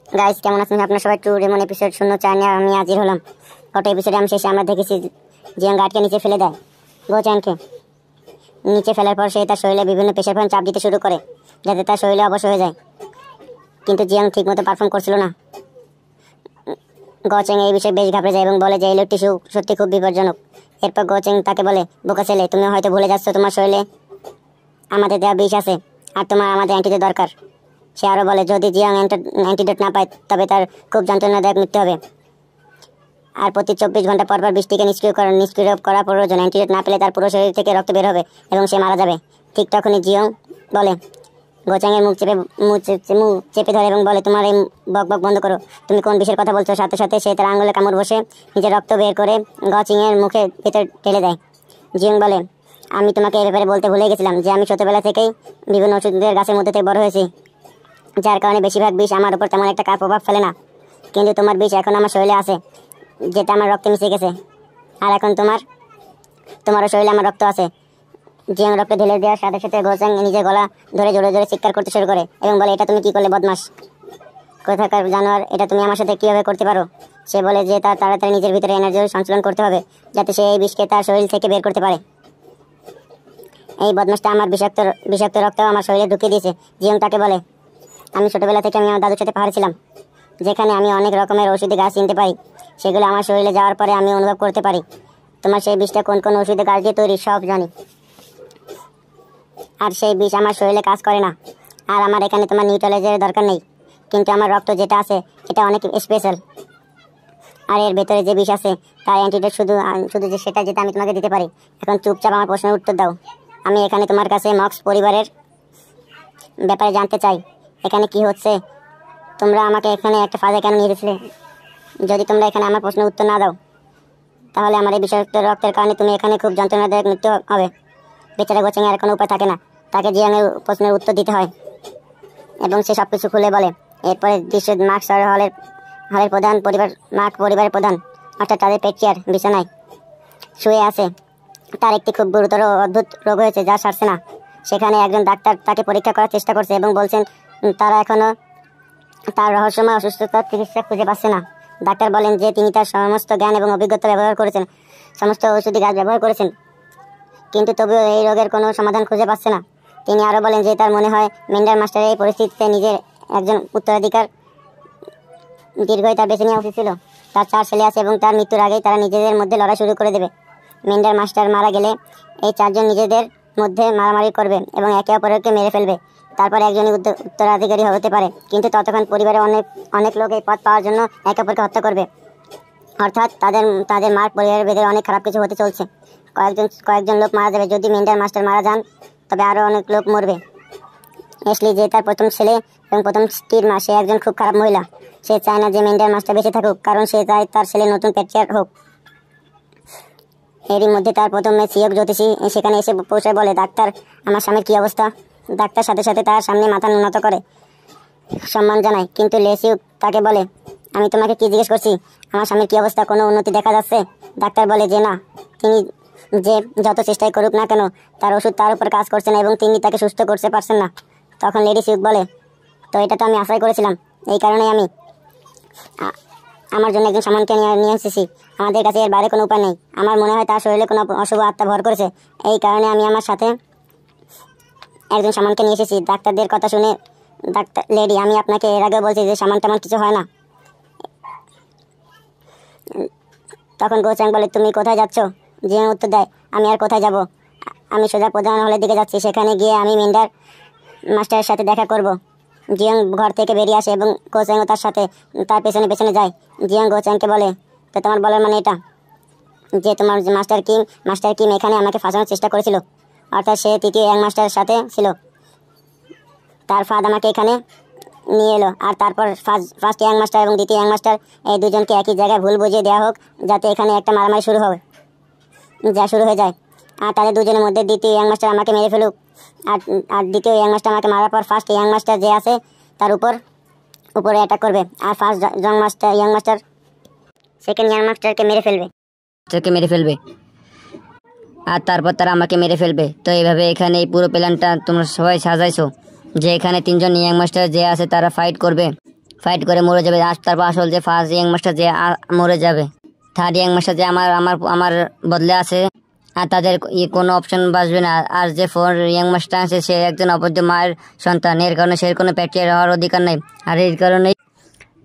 Guys কেমন আছেন আপনারা সবাই? টু রেমন এপিসোড 04 নিয়ে আমি হাজির হলাম। গত এপিসোডে আমি শেষে আমরা দেখেছি জিয়াং গার্ডকে নিচে ফেলে দেয় গোচানকে। নিচে ফেলার পর সে তার শরীরে বিভিন্ন প্রেশার পয়েন্ট চাপ দিতে শুরু করে যাতে তার শরীরে অবশ হয়ে যায়, কিন্তু জিয়াং ঠিকমতো পারফর্ম করছিল না। গোচেং এই বিষয়ে বেশ ঘাবড়ে যায় এবং বলে যে এই লোকটি সত্যি খুব বিপজ্জনক। এরপর গোচেং তাকে বলে, বোকা ছেলে, তুমি হয়তো ভুলে যাচ্ছ তোমার শরীরে আমাদের দেওয়া বিষ আছে আর তোমার আমাদের অ্যান্টিডোট দরকার। সে আরও বলে যদি জিয়াং অ্যান্টিডোট না পায় তবে তার খুব যন্ত্রণাদায়ক মৃত্যু হবে, আর প্রতি 24 ঘন্টা পর পর বৃষ্টিকে নিষ্ক্রিয় করা প্রয়োজন। অ্যান্টিডোট না পেলে তার পুরো শরীর থেকে রক্ত বের হবে এবং সে মারা যাবে। ঠিক তখনই জিয়াং বলে, গোচাংয়ের মুখ চেপে ধরে এবং বলে, তোমার এই বক বক বন্ধ করো, তুমি কোন বিষয়ের কথা বলছো? সাথে সাথে সে তার আঙুলে কামড় বসে নিজের রক্ত বের করে গোচিংয়ের মুখে ভেতর ঢেলে দেয়। জিয়াং বলে, আমি তোমাকে এই ব্যাপারে বলতে ভুলে গেছিলাম যে আমি ছোটবেলা থেকেই বিভিন্ন ওষুধের গাছের মধ্যে থেকে বড় হয়েছি, যার কারণে বেশিরভাগ বিষ আমার উপর তেমন একটা প্রভাব ফেলে না। কিন্তু তোমার বিষ এখন আমার শরীরে আছে, যেটা আমার রক্তে মিশে গেছে, আর এখন তোমারও শরীরে আমার রক্ত আছে। জিয়াং রক্ত ঢেলে দেওয়ার সাথে সাথে গোচাং নিজের গলা ধরে জোরে জোরে চিৎকার করতে শুরু করে এবং বলে, এটা তুমি কি করলে বদমাস কোথাকার জানোয়ার, এটা তুমি আমার সাথে কীভাবে করতে পারো? সে বলে যে তার তাড়াতাড়ি নিজের ভিতরে এনার্জি সঞ্চালন করতে হবে যাতে সে এই বিষকে তার শরীর থেকে বের করতে পারে। এই বদমাসটা আমার বিষাক্ত রক্ত আমার শরীরে ঢুকিয়ে দিয়েছে। জিয়াং তাকে বলে, আমি ছোটবেলা থেকে আমি আমার দাদুর সাথে পাহাড়ে ছিলাম, যেখানে আমি অনেক রকমের ওষুধি গাছ চিনতে পারি। সেগুলো আমার শরীরে যাওয়ার পরে আমি অনুভব করতে পারি তোমার সেই বিষটা কোন কোন ওষুধি গাছ দিয়ে তৈরি সব জানি, আর সেই বিষ আমার শরীরে কাজ করে না। আর আমার এখানে তোমার নিউট্রালাইজারের দরকার নেই, কিন্তু আমার রক্ত যেটা আছে এটা অনেক স্পেশাল, আর এর ভেতরে যে বিষ আছে তার অ্যান্টিডোট শুধু যে সেটা যেটা আমি তোমাকে দিতে পারি। এখন চুপচাপ আমার প্রশ্নের উত্তর দাও। আমি এখানে তোমার কাছে মক্স পরিবারের ব্যাপারে জানতে চাই, এখানে কি হচ্ছে? তোমরা আমাকে এখানে একটা ফাঁদে কেন নিয়ে গেছিলে? যদি তোমরা এখানে আমার প্রশ্নের উত্তর না দাও তাহলে আমার এই বিষাক্ত রক্তের কারণে তুমি এখানে খুব যন্ত্রণাদায়ক মৃত্যু হবে। বেচারা গোচাংয়ের আর কোনো উপায় থাকে না, তাকে জিয়াংয়ের প্রশ্নের উত্তর দিতে হয় এবং সে সব কিছু খুলে বলে। এরপরে দৃশ্য পরিবারের প্রধান অর্থাৎ তাদের পেট্রিয়ার বিছানায় শুয়ে আছে। তার একটি খুব গুরুতর অদ্ভুত রোগ হয়েছে যা সারছে না। সেখানে একজন ডাক্তার তাকে পরীক্ষা করার চেষ্টা করছে এবং বলছেন তারা এখনও তার রহস্যময় অসুস্থতার চিকিৎসা খুঁজে পাচ্ছে না। ডাক্তার বলেন যে তিনি তার সমস্ত জ্ঞান এবং অভিজ্ঞতা ব্যবহার করেছেন, সমস্ত ওষুধি গাছ ব্যবহার করেছেন, কিন্তু তবুও এই রোগের কোনো সমাধান খুঁজে পাচ্ছে না। তিনি আরও বলেন যে তার মনে হয় মেন্ডার মাস্টারের এই পরিস্থিতিতে নিজের একজন উত্তরাধিকার দীর্ঘই তার বেছে নেওয়া উচিত ছিল। তার 4 ছেলে আছে এবং তার মৃত্যুর আগেই তারা নিজেদের মধ্যে লড়াই শুরু করে দেবে। মেন্ডার মাস্টার মারা গেলে এই 4 জন নিজেদের মধ্যে মারামারি করবে এবং একে অপরকে মেরে ফেলবে। তারপর একজনই উত্তরাধিকারী হতে পারে, কিন্তু ততক্ষণ পরিবারের অনেক লোক এই পথ পাওয়ার জন্য একে অপরকে হত্যা করবে। অর্থাৎ তাদের মার্ক পরিবারের ভেতরে অনেক খারাপ কিছু হতে চলছে। কয়েকজন লোক মারা যাবে। যদি মেন্ডার মাস্টার মারা যান তবে আরও অনেক লোক মরবে। এশলি, যে তার প্রথম ছেলে এবং প্রথম স্ত্রীর মা, সে একজন খুব খারাপ মহিলা। সে চায় না যে মেন্ডার মাস্টার বেঁচে থাকুক, কারণ সে চায় তার ছেলে নতুন পেট্রিয়ার হোক। এরই মধ্যে তার প্রথম মেয়ে সিওক জ্যোতিষী সেখানে এসে পৌঁছে বলে, ডাক্তার, আমার স্বামীর কী অবস্থা? ডাক্তার সাথে সাথে তার সামনে মাথা নত করে সম্মান জানায়, কিন্তু লেসিউক তাকে বলে, আমি তোমাকে কি জিজ্ঞেস করছি, আমার স্বামীর কী অবস্থা? কোনো উন্নতি দেখা যাচ্ছে? ডাক্তার বলে যে না, তিনি যে যত চেষ্টাই করুক না কেন তার ওষুধ তার উপর কাজ করছে না এবং তিনি তাকে সুস্থ করতে পারছেন না। তখন লেডি সিউক বলে, তো এটা তো আমি আশাই করেছিলাম, এই কারণেই আমি আমার জন্য একজন সামানকে নিয়ে এসেছি। আমাদের কাছে এর বাইরে কোনো উপায় নেই। আমার মনে হয় তার শরীরে কোনো অশুভ আত্মা ভর করেছে, এই কারণে আমি আমার সাথে একজন সামানকে নিয়ে এসেছি। ডাক্তারদের কথা শুনে ডাক্তার, লেডি, আমি আপনাকে এর আগেও বলছি যে সামান তেমন কিছু হয় না। তখন গোচাং বলে, তুমি কোথায় যাচ্ছ? জিয়াং উত্তর দেয়, আমি আর কোথায় যাব? আমি সোজা প্রধান হলের দিকে যাচ্ছি, সেখানে গিয়ে আমি মেন্ডার মাস্টারের সাথে দেখা করব। জিয়াং ঘর থেকে বেরিয়ে আসে এবং গোচাংও তার পেছনে পেছনে যায়। জিয়াং গোচাংকে বলে, তো তোমার বলার মানে এটা যে তোমার মাস্টার কিম এখানে আমাকে ফাঁসানোর চেষ্টা করেছিল, অর্থাৎ সে তৃতীয় ইয়াং মাস্টারের সাথে ছিল। তার ফাঁদ আমাকে এখানে নিয়ে এলো, আর তারপর ফার্স্ট ইয়াং মাস্টার এবং দ্বিতীয় ইয়াং মাস্টার এই দুজনকে একই জায়গায় ভুল বুঝিয়ে দেওয়া হোক যাতে এখানে একটা মারামারি শুরু হয়ে যায়। আর তাদের দুজনের মধ্যে দ্বিতীয় ইয়াং মাস্টার আমাকে মেরে ফেলুক, আর দ্বিতীয় ইয়াং মাস্টার আমাকে মারার পর ফার্স্ট ইয়াং মাস্টার যে আছে তার উপরে অ্যাটাক করবে, আর first young master second young মাস্টারকে মেরে ফেলবে আর তারপর তারা আমাকে মেরে ফেলবে। তো এইভাবে এখানে এই পুরো প্ল্যানটা তোমরা সবাই সাজাইছো যে এখানে 3 জন ইয়াং মাস্টার যে আছে তারা ফাইট করবে ফাইট করে মরে যাবে। আর তারপর আসল যে ফার্স্ট ইয়াং মাস্টার যে মরে যাবে। থার্ড ইয়াং মাস্টার যে আমার আমার আমার বদলে আছে, আর তাদের কোনো অপশন বাঁচবে না। আর যে ফোর ইয়াং মাস্টার আছে সে একজন অবৈধ মায়ের সন্তান, এর কারণে সে কোনো প্যাটিয়ার হওয়ার অধিকার নেই। আর এর কারণেই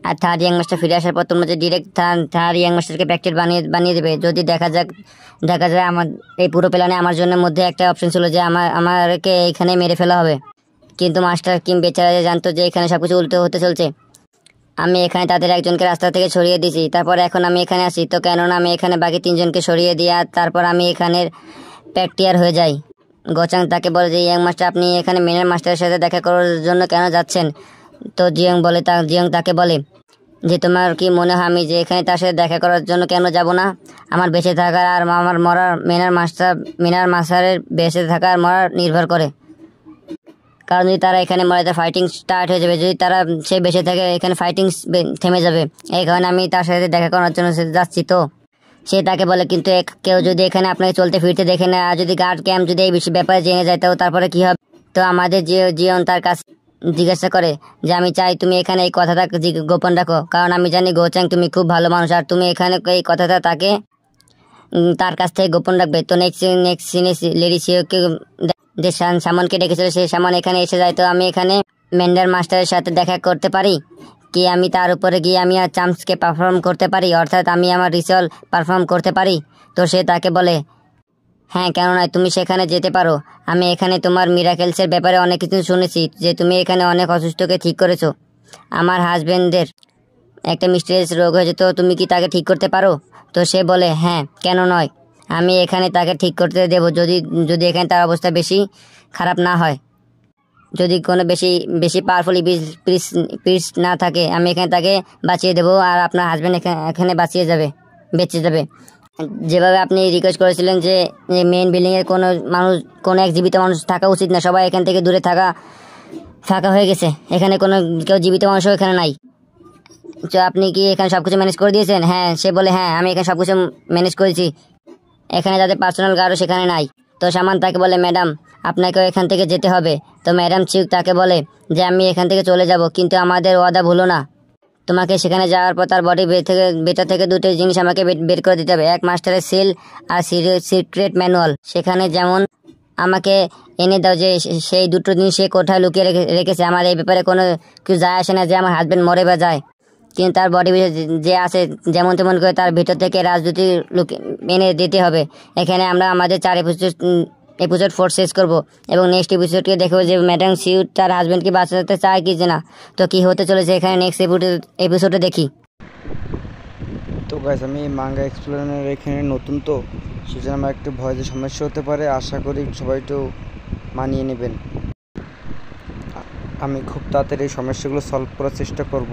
আর থার্ড ইয়াং মাস্টার ফিরে আসার পর তোমরা যে ডিরেক্ট থার্ড ইয়াং মাস্টারকে প্যাকটেট বানিয়ে দেবে। যদি দেখা যায় আমার এই পুরো প্ল্যানে আমার জন্য মধ্যে একটা অপশন ছিল যে আমাকে এখানে মেরে ফেলা হবে, কিন্তু মাস্টার কিম বেচারা জানতো যে এখানে সব কিছু উল্টো হতে চলছে। আমি এখানে তাদের একজনকে রাস্তা থেকে সরিয়ে দিয়েছি, তারপর এখন আমি এখানে আসি। তো কেননা আমি এখানে বাকি 3 জনকে সরিয়ে দিয়ে আর তারপর আমি এখানের প্যাকটিয়ার হয়ে যাই। গোচাং তাকে বলে যে ইয়াং মাস্টার আপনি এখানে মেনের মাস্টারের সাথে দেখা করার জন্য কেন যাচ্ছেন? তো জিয়ং তাকে বলে যে তোমার কি মনে হয় আমি যে এখানে তার সাথে দেখা করার জন্য কেন যাব না? আমার বেঁচে থাকার আর আমার মরার মেনার মাস্টারের বেঁচে থাকার মরার নির্ভর করে। কারণ যদি তারা এখানে মরে যায় ফাইটিং স্টার্ট হয়ে যাবে, যদি তারা সে বেঁচে থাকে এখানে ফাইটিং থেমে যাবে। এই কারণে আমি তার সাথে দেখা করার জন্য যাচ্ছি। তো সে তাকে বলে কিন্তু কেউ যদি এখানে আপনাকে চলতে ফিরতে দেখে না, আর যদি গার্ড ক্যাম্প যদি এই ব্যাপারে জেনে যায় তো তারপরে কি হবে? তো আমাদের জিয়ন তার কাছে জিজ্ঞাসা করে যে আমি চাই তুমি এখানে এই কথাটা গোপন রাখো, কারণ আমি জানি গোচাং তুমি খুব ভালো মানুষ, আর তুমি এখানে এই কথাটা তার কাছ থেকে গোপন রাখবে। তো নেক্সট সিনে লেডি সিওকে যে সামনকে ডেকেছিল সে সামন এখানে এসে যায়। তো আমি এখানে মেন্ডার মাস্টারের সাথে দেখা করতে পারি কি? আমি তার উপরে গিয়ে আমি আর চাম্পসকে পারফর্ম করতে পারি, অর্থাৎ আমি আমার রিচুয়াল পারফর্ম করতে পারি। তো সে তাকে বলে হ্যাঁ, কেন নয়, তুমি সেখানে যেতে পারো। আমি এখানে তোমার মিরাকেলসের ব্যাপারে অনেক কিছু শুনেছি, যে তুমি এখানে অনেক অসুস্থকে ঠিক করেছো। আমার হাজবেন্ডের একটা মিস্টেরিয়াস রোগ হয়েছে, তো তুমি কি তাকে ঠিক করতে পারো? তো সে বলে হ্যাঁ, কেন নয়, আমি এখানে তাকে ঠিক করতে দেবো যদি এখানে তার অবস্থা বেশি খারাপ না হয়। যদি কোনো বেশি পাওয়ারফুল পিস না থাকে আমি এখানে তাকে বাঁচিয়ে দেবো, আর আপনার হাজবেন্ড এখানে বেঁচে যাবে। যেভাবে আপনি রিকোয়েস্ট করেছিলেন যে মেইন বিল্ডিংয়ের কোনো এক জীবিত মানুষ থাকা উচিত না, সবাই এখান থেকে দূরে ফাঁকা হয়ে গেছে, এখানে কোনো কেউ জীবিত মানুষও এখানে নাই। তো আপনি কি এখানে সব কিছু ম্যানেজ করে দিয়েছেন? হ্যাঁ, সে বলে হ্যাঁ, আমি এখানে সব কিছু ম্যানেজ করেছি, এখানে যাদের পার্সোনাল গার্ডও সেখানে নাই। তো সামান তাকে বলে ম্যাডাম আপনাকেও এখান থেকে যেতে হবে। তো ম্যাডাম চিউক তাকে বলে যে আমি এখান থেকে চলে যাব, কিন্তু আমাদের ওয়াদা ভুলো না। তোমাকে সেখানে যাওয়ার পর তার বডি ভেতর থেকে 2টো জিনিস আমাকে বের করে দিতে হবে, এক মাস্টারের সিল আর সিক্রেট ম্যানুয়াল। সেখানে যেমন আমাকে এনে দাও যে সেই 2টো জিনিস সে কোথায় লুকিয়ে রেখেছে। আমার এই ব্যাপারে কোনো কিছু যায় আসে না যে আমার হাজবেন্ড মরে বা যায়, কিন্তু তার বডি যে আছে যেমন তেমন করে তার ভিতর থেকে রাজদূতি এনে দিতে হবে। এখানে আমরা আমাদের 4 এপিসোড 4 শেষ করবো, এবং নেক্সট এপিসোডকে দেখবো যে ম্যাডাম সিউট তার হাজবেন্ডকে বাঁচাতে চায় কি না। তো কি হতে চলেছে এখানে নেক্সট এপিসোডে দেখি। তো গাইস, আমি মাঙ্গা এক্সপ্লোরারের এখানে নতুন, তো সেজন্য আমার একটু ভয়েসের সমস্যা হতে পারে। আশা করি সবাই একটু মানিয়ে নেবেন। আমি খুব তাড়াতাড়ি এই সমস্যাগুলো সলভ করার চেষ্টা করব।